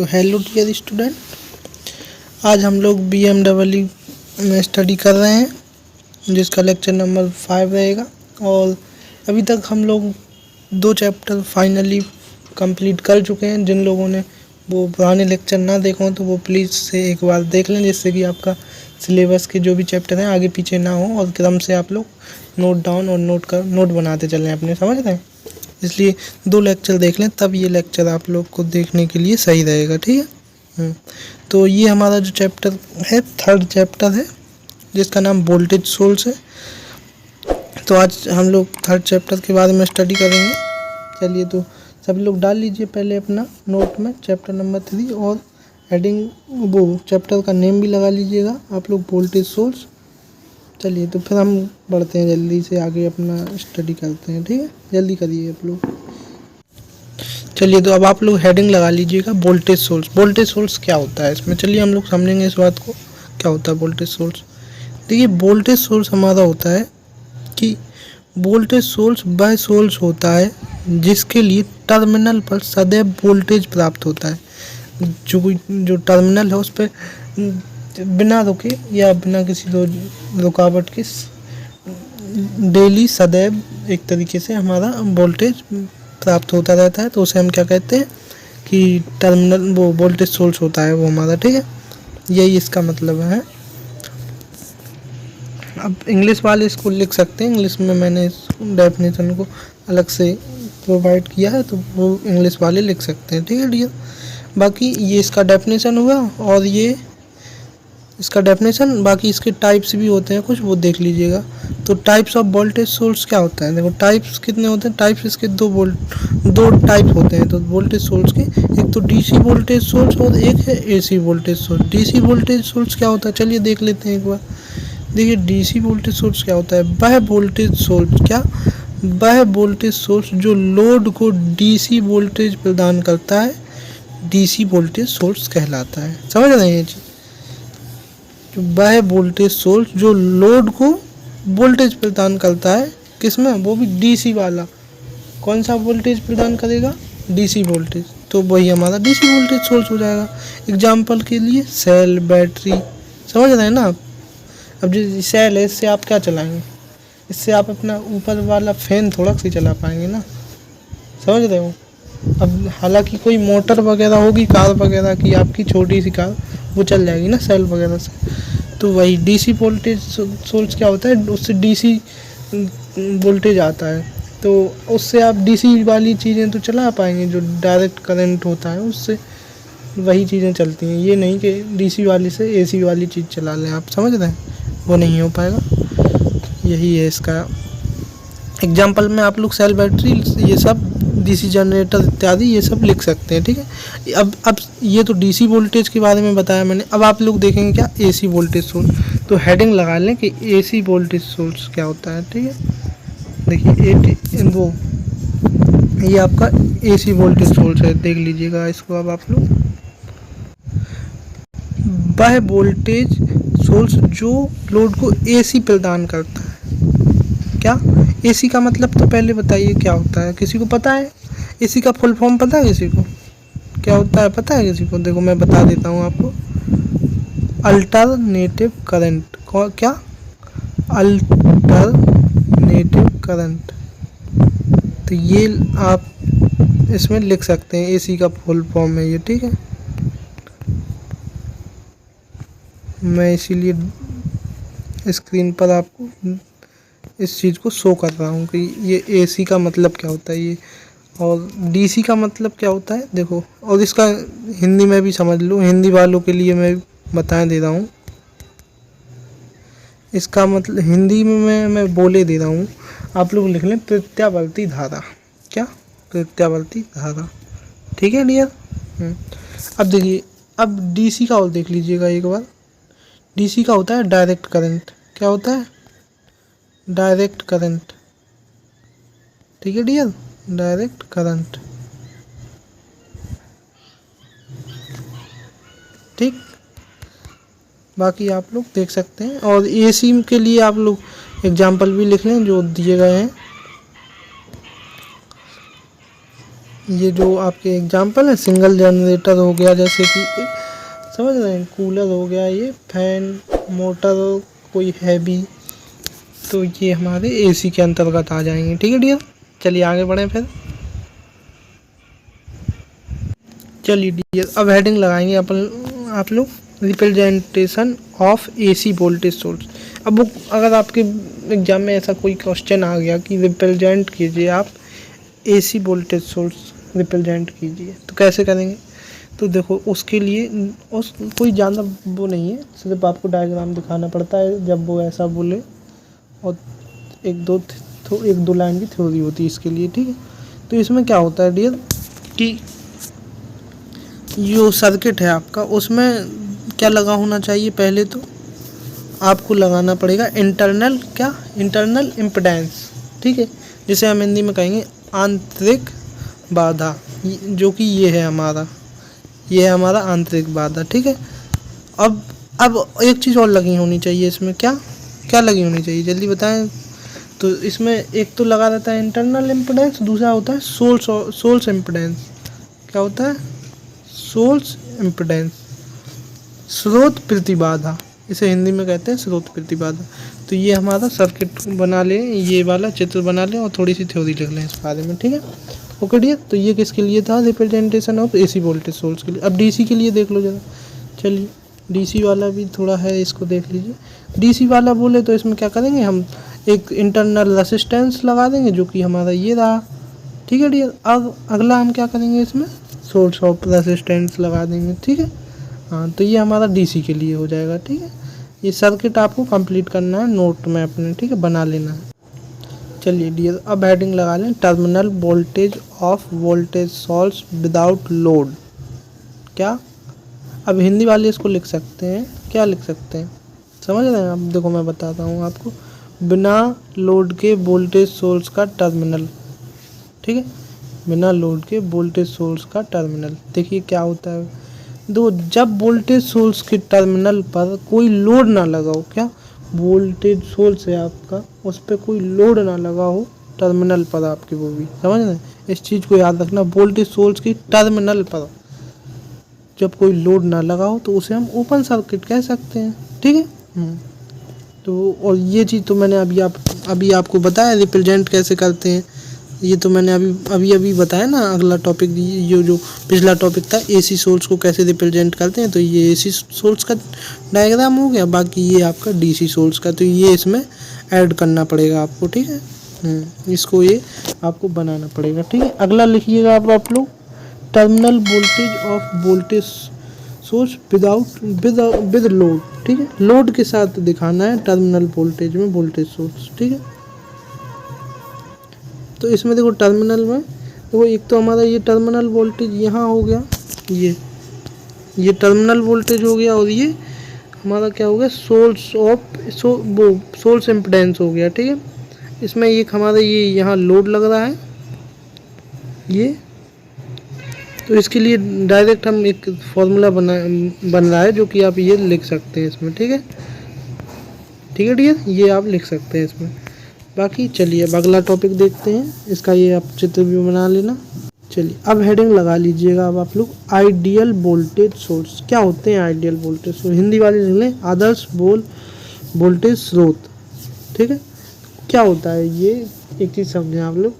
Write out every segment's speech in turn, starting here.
तो hello dear student, आज हम लोग BMW में स्टडी कर रहे हैं जिसका लेक्चर नंबर 5 रहेगा। और अभी तक हम लोग 2 चैप्टर फाइनली कंप्लीट कर चुके हैं। जिन लोगों ने वो पुराने लेक्चर ना देखे हों तो वो प्लीज़ से एक बार देख लें, जिससे कि आपका सिलेबस के जो भी चैप्टर हैं आगे पीछे ना हो और क्रम से आप लोग नोट डाउन और नोट बनाते चलें अपने, समझ रहे हैं। इसलिए 2 लेक्चर देख लें, तब ये लेक्चर आप लोग को देखने के लिए सही रहेगा, ठीक है। तो ये हमारा जो चैप्टर है 3rd चैप्टर है जिसका नाम वोल्टेज सोर्स है। तो आज हम लोग 3rd चैप्टर के बारे में स्टडी करेंगे। चलिए, तो सभी लोग डाल लीजिए पहले अपना नोट में चैप्टर नंबर 3 और हेडिंग वो चैप्टर का नेम भी लगा लीजिएगा आप लोग, वोल्टेज सोर्स। चलिए, तो फिर हम बढ़ते हैं, जल्दी से आगे अपना स्टडी करते हैं, ठीक है। जल्दी करिए आप लोग। चलिए, तो अब आप लोग हेडिंग लगा लीजिएगा वोल्टेज सोर्स। वोल्टेज सोर्स क्या होता है इसमें, चलिए हम लोग समझेंगे इस बात को, क्या होता है वोल्टेज सोर्स। देखिए, वोल्टेज सोर्स हमारा होता है कि वोल्टेज सोर्स वह सोर्स होता है जिसके लिए टर्मिनल पर सदैव वोल्टेज प्राप्त होता है। जो टर्मिनल है उस पर बिना रुके या बिना किसी रुकावट के डेली सदैव एक तरीके से हमारा वोल्टेज प्राप्त होता रहता है। तो उसे हम क्या कहते हैं कि टर्मिनल वो वोल्टेज सोर्स होता है वो हमारा, ठीक है। यही इसका मतलब है। अब इंग्लिश वाले इसको लिख सकते हैं, इंग्लिश में मैंने इस डेफिनेशन को अलग से प्रोवाइड किया है, तो वो इंग्लिश वाले लिख सकते हैं, ठीक है डियर। बाकी ये इसका डेफिनेशन हुआ और ये इसका डेफिनेशन, बाकी इसके टाइप्स भी होते हैं कुछ, वो देख लीजिएगा। तो टाइप्स ऑफ वोल्टेज सोर्स क्या होता है, देखो टाइप्स कितने होते हैं। टाइप्स इसके दो टाइप होते हैं तो वोल्टेज सोर्स के, एक तो डीसी वोल्टेज सोर्स और एक है AC voltage source. DC voltage source क्या होता है, चलिए देख लेते हैं एक बार। देखिए, डीसी वोल्टेज सोर्स क्या होता है, वह वोल्टेज सोर्स जो लोड को डीसी वोल्टेज प्रदान करता है, डीसी वोल्टेज सोर्स कहलाता है। समझ रहे हैं ये चीज़, वह वोल्टेज सोर्स जो लोड को वोल्टेज प्रदान करता है, किसमें, वो भी डीसी वाला। कौन सा वोल्टेज प्रदान करेगा, डीसी वोल्टेज, तो वही हमारा डीसी वोल्टेज सोर्स हो जाएगा। एग्जाम्पल के लिए सेल, बैटरी, समझ रहे हैं ना आप। अब जो सेल है इससे आप क्या चलाएंगे, इससे आप अपना ऊपर वाला फैन थोड़ा सा चला पाएंगे ना, समझ रहे हो। अब हालांकि कोई मोटर वगैरह होगी कार वगैरह की, आपकी छोटी सी कार, वो चल जाएगी ना सेल वगैरह से। तो वही डीसी वोल्टेज सोर्स क्या होता है, उससे डीसी वोल्टेज आता है, तो उससे आप डीसी वाली चीज़ें तो चला पाएंगे। जो डायरेक्ट करंट होता है उससे वही चीज़ें चलती हैं। ये नहीं कि डीसी वाली से एसी वाली चीज़ चला लें, आप समझ रहे हैं, वो नहीं हो पाएगा। यही है इसका एग्जाम्पल में आप लोग सेल, बैटरी, ये सब डीसी जनरेटर इत्यादि ये सब लिख सकते हैं, ठीक है। अब ये तो डीसी वोल्टेज के बारे में बताया मैंने। अब आप लोग देखेंगे क्या, एसी वोल्टेज सोर्स। तो हेडिंग लगा लें कि एसी वोल्टेज सोर्स क्या होता है, ठीक है। देखिए वो ये आपका एसी वोल्टेज सोर्स है, देख लीजिएगा इसको। अब आप लोग, वह वोल्टेज सोर्स जो लोड को एसी प्रदान करता है। क्या, एसी का मतलब तो पहले बताइए क्या होता है, किसी को पता है। एसी का फुल फॉर्म पता है किसी को, क्या होता है पता है किसी को। देखो मैं बता देता हूँ आपको, अल्टरनेटिव करंट। क्या, अल्टरनेटिव करंट। तो ये आप इसमें लिख सकते हैं, एसी का फुल फॉर्म है ये, ठीक है। मैं इसीलिए स्क्रीन पर आपको इस चीज़ को शो कर रहा हूँ कि ये एसी का मतलब क्या होता है ये, और डीसी का मतलब क्या होता है देखो। और इसका हिंदी में भी समझ लो, हिंदी वालों के लिए मैं बता दे रहा हूँ। इसका मतलब हिंदी में मैं बोले दे रहा हूँ, आप लोग लिख लें प्रत्यावर्ती धारा। क्या, प्रत्यावर्ती धारा, ठीक है डियर। अब देखिए, अब डीसी का और देख लीजिएगा एक बार। डीसी का होता है डायरेक्ट करंट। क्या होता है, डायरेक्ट करंट, ठीक है डियर, डायरेक्ट करंट, ठीक। बाकी आप लोग देख सकते हैं। और एसी के लिए आप लोग एग्जाम्पल भी लिख लें जो दिए गए हैं। ये जो आपके एग्जाम्पल है, सिंगल जनरेटर हो गया, जैसे कि समझ रहे हैं, कूलर हो गया, ये फैन, मोटर कोई हैवी, तो ये हमारे एसी के अंतर्गत आ जाएंगे। ठीक है डियर, चलिए आगे बढ़ें फिर। चलिए डियर, अब हेडिंग लगाएंगे अपन आप लोग, representation of AC voltage source. अब वो अगर आपके एग्जाम में ऐसा कोई क्वेश्चन आ गया कि रिप्रेजेंट कीजिए आप एसी वोल्टेज सोर्स, रिप्रेजेंट कीजिए, तो कैसे करेंगे? तो देखो उसके लिए उस कोई ज़्यादा वो नहीं है, सिर्फ आपको डायग्राम दिखाना पड़ता है जब वो ऐसा बोले, और एक दो लाइन की थ्योरी होती है इसके लिए। ठीक है, तो इसमें क्या होता है डियर कि जो सर्किट है आपका, उसमें क्या लगा होना चाहिए? पहले तो आपको लगाना पड़ेगा इंटरनल इम्पीडेंस। ठीक है, जिसे हम हिंदी में कहेंगे आंतरिक बाधा, जो कि ये है हमारा आंतरिक बाधा। ठीक है, अब एक चीज़ और लगी होनी चाहिए इसमें, क्या लगी होनी चाहिए, जल्दी बताएं। तो इसमें एक तो लगा रहता है इंटरनल इम्पीडेंस, दूसरा होता है सोर्स इम्पीडेंस। क्या होता है? सोर्स इम्पीडेंस, स्रोत प्रतिबाधा, इसे हिंदी में कहते हैं स्रोत प्रतिबाधा। तो ये हमारा सर्किट बना लें, ये वाला चित्र बना लें और थोड़ी सी थ्योरी लिख लें इस बारे में। ठीक है, ओके डियर, तो ये किसके लिए था? Representation of AC voltage source के लिए। अब डीसी के लिए देख लो जरा। चलिए डीसी वाला भी थोड़ा है, इसको देख लीजिए। डीसी वाला बोले तो इसमें क्या करेंगे हम, एक इंटरनल रेसिस्टेंस लगा देंगे जो कि हमारा ये रहा। ठीक है डियर, अब अगला हम क्या करेंगे, इसमें सोर्स ऑफ रेसिस्टेंस लगा देंगे। ठीक है, हाँ, तो ये हमारा डीसी के लिए हो जाएगा। ठीक है, ये सर्किट आपको कंप्लीट करना है नोट में अपने, ठीक है, बना लेना है। चलिए डियर, अब हेडिंग लगा लें, terminal voltage of voltage source without load. क्या? अब हिंदी वाले इसको लिख सकते हैं, क्या लिख सकते हैं, समझ रहे हैं? अब देखो मैं बताता हूँ आपको, बिना लोड के वोल्टेज सोर्स का टर्मिनल। ठीक है, बिना लोड के वोल्टेज सोर्स का टर्मिनल। देखिए क्या होता है, दो जब वोल्टेज सोर्स के टर्मिनल पर कोई लोड ना लगा हो, क्या वोल्टेज सोर्स है आपका, उस पर कोई लोड ना लगा हो टर्मिनल पर आपके, वो भी समझ रहे हैं, इस चीज़ को याद रखना, वोल्टेज सोर्स की टर्मिनल पर जब कोई लोड ना लगा हो तो उसे हम ओपन सर्किट कह सकते हैं। ठीक है, तो और ये चीज़ तो मैंने अभी आपको बताया रिप्रेजेंट कैसे करते हैं, ये तो मैंने अभी बताया ना। अगला टॉपिक ये जो पिछला टॉपिक था, एसी सोर्स को कैसे रिप्रेजेंट करते हैं, तो ये एसी सोर्स का डायग्राम हो गया, बाकी ये आपका डीसी सोर्स का, तो ये इसमें ऐड करना पड़ेगा आपको। ठीक है, इसको ये आपको बनाना पड़ेगा। ठीक है, अगला लिखिएगा आप लोग, terminal voltage of voltage source with load. ठीक है, लोड के साथ दिखाना है टर्मिनल वोल्टेज में वोल्टेज सोर्स। ठीक है, तो इसमें देखो टर्मिनल में देखो, एक तो हमारा ये टर्मिनल वोल्टेज यहाँ हो गया, ये टर्मिनल वोल्टेज हो गया, और ये हमारा क्या हो गया, सोर्स इम्पीडेंस हो गया। ठीक है, इसमें एक हमारा ये यहाँ लोड लग रहा है ये, तो इसके लिए डायरेक्ट हम एक फॉर्मूला बन रहा है जो कि आप ये लिख सकते हैं इसमें। ठीक है डियर, ये आप लिख सकते हैं इसमें। बाकी चलिए अब अगला टॉपिक देखते हैं, इसका ये आप चित्र भी बना लेना। चलिए अब हेडिंग लगा लीजिएगा अब आप लोग, आइडियल वोल्टेज सोर्स। क्या होते हैं आइडियल वोल्टेज सोर्स? हिंदी वाले लिख लें, आदर्श वोल्टेज स्रोत। ठीक है, क्या होता है ये, एक चीज़ समझें आप लोग,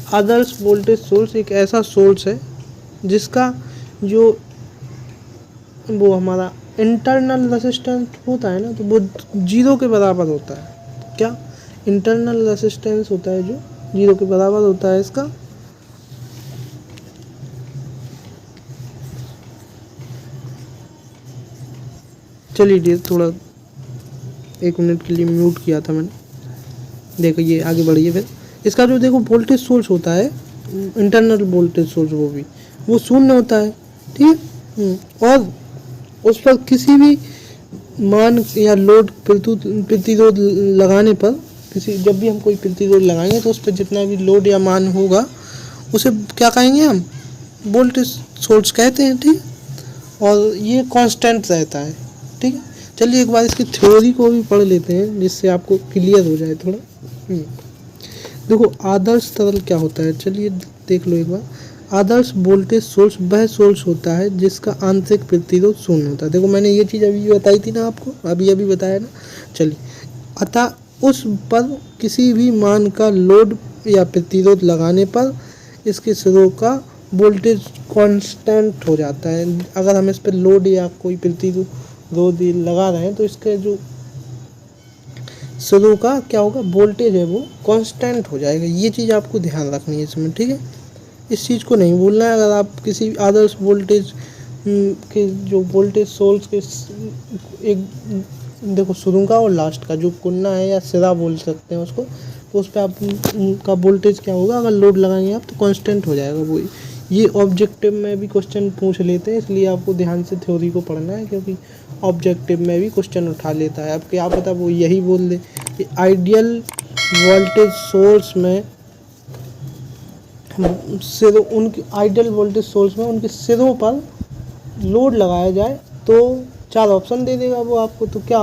आदर्श वोल्टेज सोर्स एक ऐसा सोर्स है जिसका जो वो हमारा इंटरनल रेसिस्टेंस होता है ना, तो वो 0 के बराबर होता है। क्या? इंटरनल रेसिस्टेंस होता है जो 0 के बराबर होता है इसका। चलिए डियर, थोड़ा 1 मिनट के लिए म्यूट किया था मैंने, देखो ये आगे बढ़िए। फिर इसका जो देखो वोल्टेज सोर्स होता है, इंटरनल वोल्टेज सोर्स, वो शून्य होता है। ठीक है, और उस पर किसी भी मान या लोड प्रतिरोध लगाने पर, जब भी हम कोई प्रतिरोध लगाएंगे तो उस पर जितना भी लोड या मान होगा उसे क्या कहेंगे हम, वोल्टेज सोर्स कहते हैं। ठीक, और ये कांस्टेंट रहता है। ठीक है, चलिए एक बार इसकी थ्योरी को भी पढ़ लेते हैं जिससे आपको क्लियर हो जाए थोड़ा। देखो आदर्श तरल क्या होता है, चलिए देख लो एक बार। आदर्श वोल्टेज सोर्स वह सोर्स होता है जिसका आंतरिक प्रतिरोध शून्य होता है। देखो मैंने ये चीज़ अभी बताई थी ना आपको, अभी बताया ना। चलिए, अतः उस पर किसी भी मान का लोड या प्रतिरोध लगाने पर इसके सिरों का वोल्टेज कांस्टेंट हो जाता है। अगर हम इस पर लोड या कोई प्रतिरोध लगा रहे हैं तो इसके जो सिरों का क्या होगा, वोल्टेज है वो कांस्टेंट हो जाएगा। ये चीज़ आपको ध्यान रखनी है इसमें, ठीक है। इस चीज़ को नहीं भूलना है। अगर आप किसी आदर्श वोल्टेज के जो वोल्टेज सोर्स के एक देखो शुरू का और लास्ट का जो कुन्ना है या सिरा बोल सकते हैं उसको, तो उस पर आप का वोल्टेज क्या होगा, अगर लोड लगाएंगे आप तो कांस्टेंट हो जाएगा वो। ये ऑब्जेक्टिव में भी क्वेश्चन पूछ लेते हैं, इसलिए आपको ध्यान से थ्योरी को पढ़ना है, क्योंकि ऑब्जेक्टिव में भी क्वेश्चन उठा लेता है। अब क्या पता वो यही बोल दे कि आइडियल वोल्टेज सोर्स में सिरों, उनके आइडियल वोल्टेज सोर्स में उनके सिरों पर लोड लगाया जाए तो 4 ऑप्शन दे देगा वो आपको। तो क्या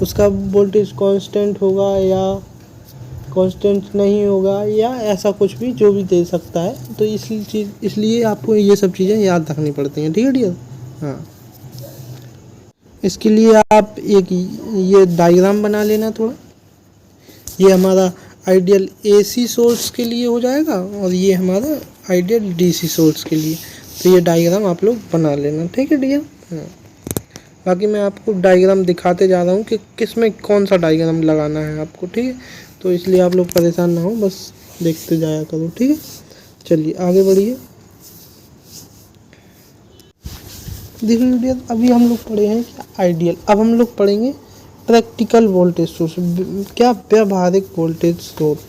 उसका वोल्टेज कांस्टेंट होगा या कांस्टेंट नहीं होगा या ऐसा कुछ भी जो भी दे सकता है। तो इसलिए आपको ये सब चीज़ें याद रखनी पड़ती हैं, ठीक है डियर। हाँ, इसके लिए आप एक ये डायग्राम बना लेना थोड़ा। ये हमारा आइडियल एसी सोर्स के लिए हो जाएगा और ये हमारा आइडियल डीसी सोर्स के लिए। तो ये डायग्राम आप लोग बना लेना, ठीक है डियर। हाँ, बाकी मैं आपको डायग्राम दिखाते जा रहा हूँ कि किस में कौन सा डायग्राम लगाना है आपको, ठीक है। तो इसलिए आप लोग परेशान ना हो, बस देखते जाया करो, ठीक है। चलिए आगे बढ़िए। देखिए डियर, अभी हम लोग पढ़े हैं क्या आइडियल, अब हम लोग पढ़ेंगे प्रैक्टिकल वोल्टेज सोर्स, क्या व्यावहारिक वोल्टेज सोर्स,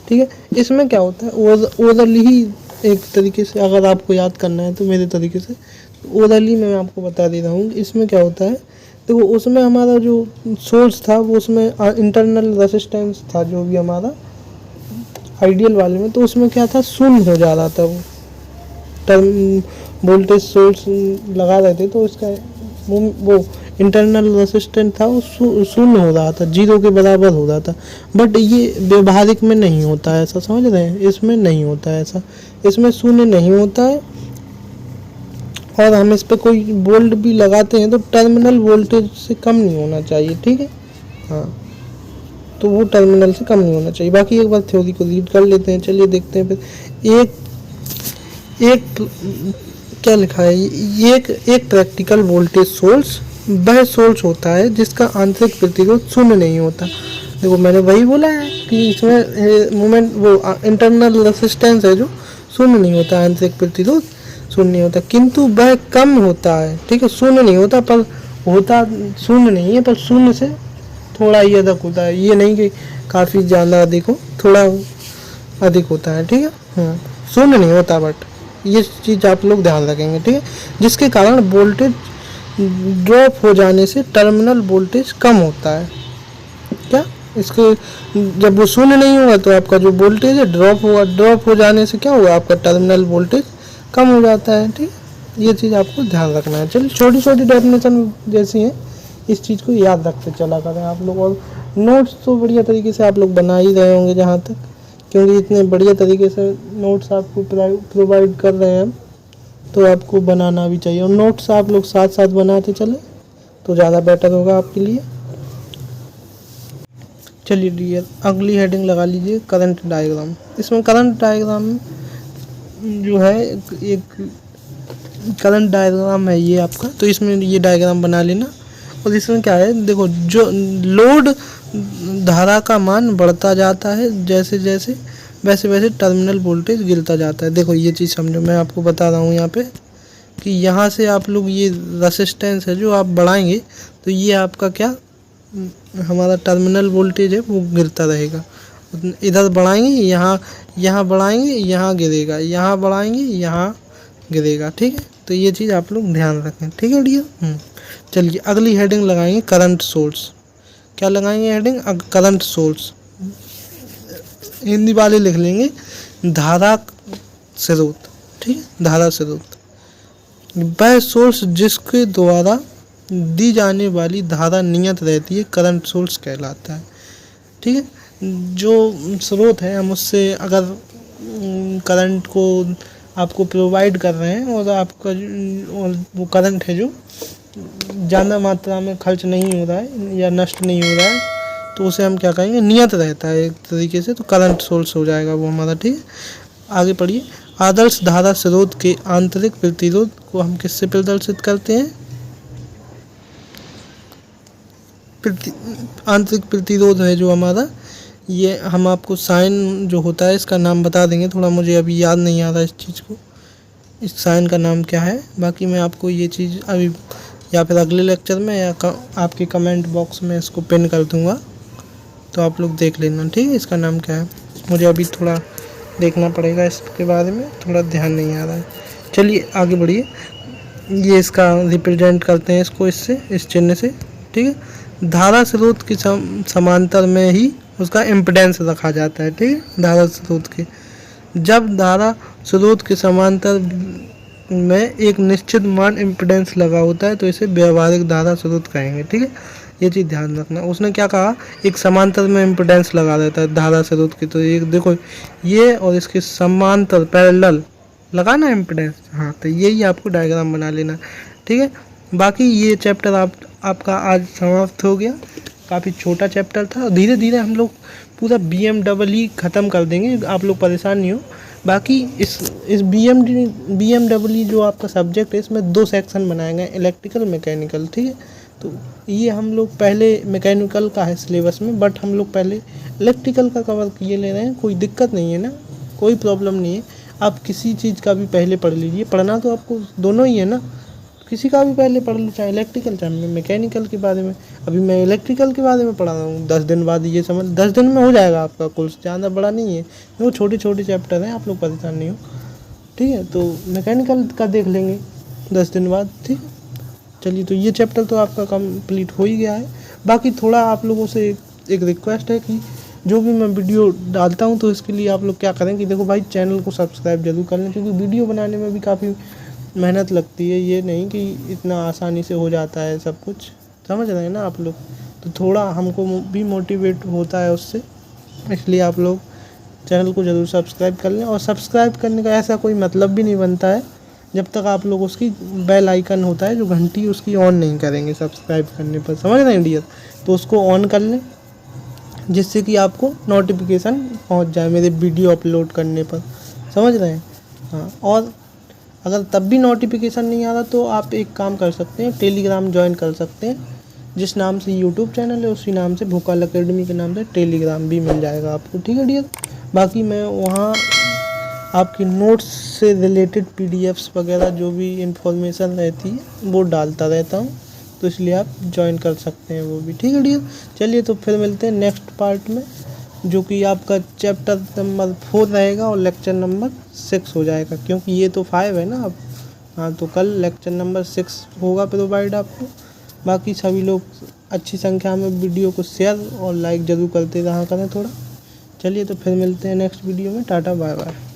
ठीक है। इसमें क्या होता है, ओरली ही एक तरीके से अगर आपको याद करना है तो मेरे तरीके से ओरली मैं आपको बता दे रहा हूँ। इसमें क्या होता है, देखो उसमें हमारा जो सोर्स था वो उसमें इंटरनल रेसिस्टेंस था जो भी हमारा आइडियल वाले में, तो उसमें क्या था, शून्य हो जा रहा था। वो टर्म वोल्टेज सोर्स लगा रहे थे तो उसका वो इंटरनल रेसिस्टेंस था वो शून्य हो रहा था, 0 के बराबर हो रहा था। बट ये व्यवहारिक में नहीं होता है ऐसा, समझ रहे हैं। इसमें नहीं होता है ऐसा, इसमें शून्य नहीं होता है। और हम इस पर कोई वोल्ट भी लगाते हैं तो टर्मिनल वोल्टेज से कम नहीं होना चाहिए, ठीक है। हाँ, तो वो टर्मिनल से कम नहीं होना चाहिए। बाकी एक बार थ्योरी को रीड कर लेते हैं, चलिए देखते हैं फिर। एक क्या लिखा है, एक प्रैक्टिकल वोल्टेज सोर्स वह सोर्स होता है जिसका आंतरिक प्रतिरोध शून्य नहीं होता। देखो मैंने वही बोला है कि इसमें मोमेंट वो इंटरनल रेसिस्टेंस है जो शून्य नहीं होता, आंतरिक प्रतिरोध शून्य नहीं होता, किंतु वह कम होता है, ठीक है। शून्य नहीं होता पर होता, शून्य नहीं है पर शून्य से थोड़ा ही अधिक होता है। ये नहीं कि काफ़ी ज़्यादा अधिक हो, थोड़ा अधिक होता है, ठीक है। हाँ, शून्य नहीं होता, बट ये चीज़ आप लोग ध्यान रखेंगे, ठीक है। जिसके कारण वोल्टेज ड्रॉप हो जाने से टर्मिनल वोल्टेज कम होता है। क्या इसके जब वो शून्य नहीं होगा तो आपका जो वोल्टेज है ड्रॉप होगा, ड्रॉप हो जाने से क्या होगा, आपका टर्मिनल वोल्टेज कम हो जाता है, ठीक है। ये चीज़ आपको ध्यान रखना है। चलिए छोटी छोटी डेफिनेशन जैसी है, इस चीज़ को याद रखते चला करें आप लोग। और नोट्स तो बढ़िया तरीके से आप लोग बना ही रहे होंगे जहाँ तक, क्योंकि इतने बढ़िया तरीके से नोट्स आपको प्रोवाइड कर रहे हैं हम, तो आपको बनाना भी चाहिए। और नोट्स आप लोग साथ साथ बनाते चले तो ज़्यादा बेटर होगा आपके लिए। चलिए डियर, अगली हेडिंग लगा लीजिए करंट डायग्राम। इसमें करंट डायग्राम जो है एक करंट डायग्राम है ये आपका, तो इसमें ये डायग्राम बना लेना। और इसमें क्या है, देखो जो लोड धारा का मान बढ़ता जाता है जैसे जैसे वैसे वैसे टर्मिनल वोल्टेज गिरता जाता है। देखो ये चीज़ समझो, मैं आपको बता रहा हूँ यहाँ पे कि यहाँ से आप लोग ये रेसिस्टेंस है जो आप बढ़ाएंगे तो ये आपका क्या, हमारा टर्मिनल वोल्टेज है वो गिरता रहेगा। इधर बढ़ाएंगे, यहाँ बढ़ाएंगे, यहाँ गिरेगा, यहाँ बढ़ाएंगे, यहाँ गिरेगा, ठीक है। तो ये चीज़ आप लोग ध्यान रखें, ठीक है डियर। चलिए अगली हेडिंग लगाएंगे करंट सोर्स। क्या लगाएंगे हेडिंग, करंट सोर्स। हिंदी वाले लिख लेंगे धारा स्रोत, ठीक है। धारा स्रोत वह सोर्स जिसके द्वारा दी जाने वाली धारा नियत रहती है करंट सोर्स कहलाता है, ठीक है। जो स्रोत है हम उससे अगर करंट को आपको प्रोवाइड कर रहे हैं और आपका और वो करंट है जो ज़्यादा मात्रा में खर्च नहीं हो रहा है या नष्ट नहीं हो रहा है, तो उसे हम क्या कहेंगे, नियत रहता है एक तरीके से, तो करंट सोर्स हो जाएगा वो हमारा। ठीक है, आगे पढ़िए। आदर्श धारा स्रोत के आंतरिक प्रतिरोध को हम किससे प्रदर्शित करते हैं? आंतरिक प्रतिरोध है जो हमारा, ये हम आपको साइन जो होता है इसका नाम बता देंगे, थोड़ा मुझे अभी याद नहीं आ रहा इस चीज़ को, इस साइन का नाम क्या है। बाकी मैं आपको ये चीज़ अभी या फिर अगले लेक्चर में या आपके कमेंट बॉक्स में इसको पिन कर दूंगा, तो आप लोग देख लेना। ठीक है, इसका नाम क्या है, मुझे अभी थोड़ा देखना पड़ेगा इसके बारे में, थोड़ा ध्यान नहीं आ रहा है। चलिए आगे बढ़िए। ये इसका रिप्रेजेंट करते हैं इसको इससे, इस चिन्ह से। ठीक है, धारा स्रोत की समांतर में ही उसका इम्पिडेंस रखा जाता है। ठीक है, धारा स्रोत के, जब धारा स्रोत के समांतर में एक निश्चित मान इम्पिडेंस लगा होता है तो इसे व्यवहारिक धारा स्रोत कहेंगे। ठीक है, ये चीज़ ध्यान रखना। उसने क्या कहा, एक समांतर में इम्पिडेंस लगा देता है धारा स्रोत की, तो एक देखो ये और इसके समांतर पैरेलल लगा ना इम्पिडेंस, हाँ, तो यही आपको डायग्राम बना लेना। ठीक है, बाकी ये चैप्टर आपका आज समाप्त हो गया। काफ़ी छोटा चैप्टर था, धीरे धीरे हम लोग पूरा BMW ख़त्म कर देंगे, आप लोग परेशान नहीं हो। बाकी इस BMW जो आपका सब्जेक्ट है, इसमें 2 सेक्शन बनाए गए, इलेक्ट्रिकल मैकेनिकल। ठीक है, तो ये हम लोग पहले मैकेनिकल का है सिलेबस में, बट हम लोग पहले इलेक्ट्रिकल का कवर किए ले रहे हैं। कोई दिक्कत नहीं है ना, कोई प्रॉब्लम नहीं है। आप किसी चीज़ का भी पहले पढ़ लीजिए, पढ़ना तो आपको दोनों ही है ना, किसी का भी पहले पढ़ लो, चाहे इलेक्ट्रिकल चाहे मैकेनिकल के बारे में। अभी मैं इलेक्ट्रिकल के बारे में पढ़ा रहा हूँ, 10 दिन बाद ये समझ, 10 दिन में हो जाएगा आपका कोर्स, ज़्यादा बड़ा नहीं है, वो छोटे छोटे चैप्टर हैं, आप लोग परेशान नहीं हो। ठीक है, तो मैकेनिकल का देख लेंगे 10 दिन बाद। ठीक, चलिए, तो ये चैप्टर तो आपका कंप्लीट हो ही गया है। बाकी थोड़ा आप लोगों से एक रिक्वेस्ट है कि जो भी मैं वीडियो डालता हूँ तो इसके लिए आप लोग क्या करें कि देखो भाई, चैनल को सब्सक्राइब जरूर कर लें, क्योंकि वीडियो बनाने में भी काफ़ी मेहनत लगती है, ये नहीं कि इतना आसानी से हो जाता है सब कुछ, समझ रहे हैं ना आप लोग। तो थोड़ा हमको भी मोटिवेट होता है उससे, इसलिए आप लोग चैनल को ज़रूर सब्सक्राइब कर लें। और सब्सक्राइब करने का ऐसा कोई मतलब भी नहीं बनता है जब तक आप लोग उसकी बेल आइकन होता है जो घंटी, उसकी ऑन नहीं करेंगे सब्सक्राइब करने पर, समझ रहे हैं डियर। तो उसको ऑन कर लें जिससे कि आपको नोटिफिकेशन पहुंच जाए मेरे वीडियो अपलोड करने पर, समझ रहे हैं। हाँ, और अगर तब भी नोटिफिकेशन नहीं आ रहा तो आप एक काम कर सकते हैं, टेलीग्राम ज्वाइन कर सकते हैं। जिस नाम से यूट्यूब चैनल है उसी नाम से, भोकाल अकेडमी के नाम से टेलीग्राम भी मिल जाएगा आपको। ठीक है डियर, बाकी मैं वहाँ आपकी नोट्स से रिलेटेड PDFs वगैरह जो भी इंफॉर्मेशन रहती है वो डालता रहता हूँ, तो इसलिए आप ज्वाइन कर सकते हैं वो भी। ठीक है डियर, चलिए तो फिर मिलते हैं नेक्स्ट पार्ट में, जो कि आपका चैप्टर नंबर 4 रहेगा और लेक्चर नंबर 6 हो जाएगा, क्योंकि ये तो 5 है ना अब। हाँ, तो कल लेक्चर नंबर 6 होगा प्रोवाइड आपको। बाकी सभी लोग अच्छी संख्या में वीडियो को शेयर और लाइक ज़रूर करते रहा करें थोड़ा। चलिए तो फिर मिलते हैं नेक्स्ट वीडियो में, टाटा बाय बाय।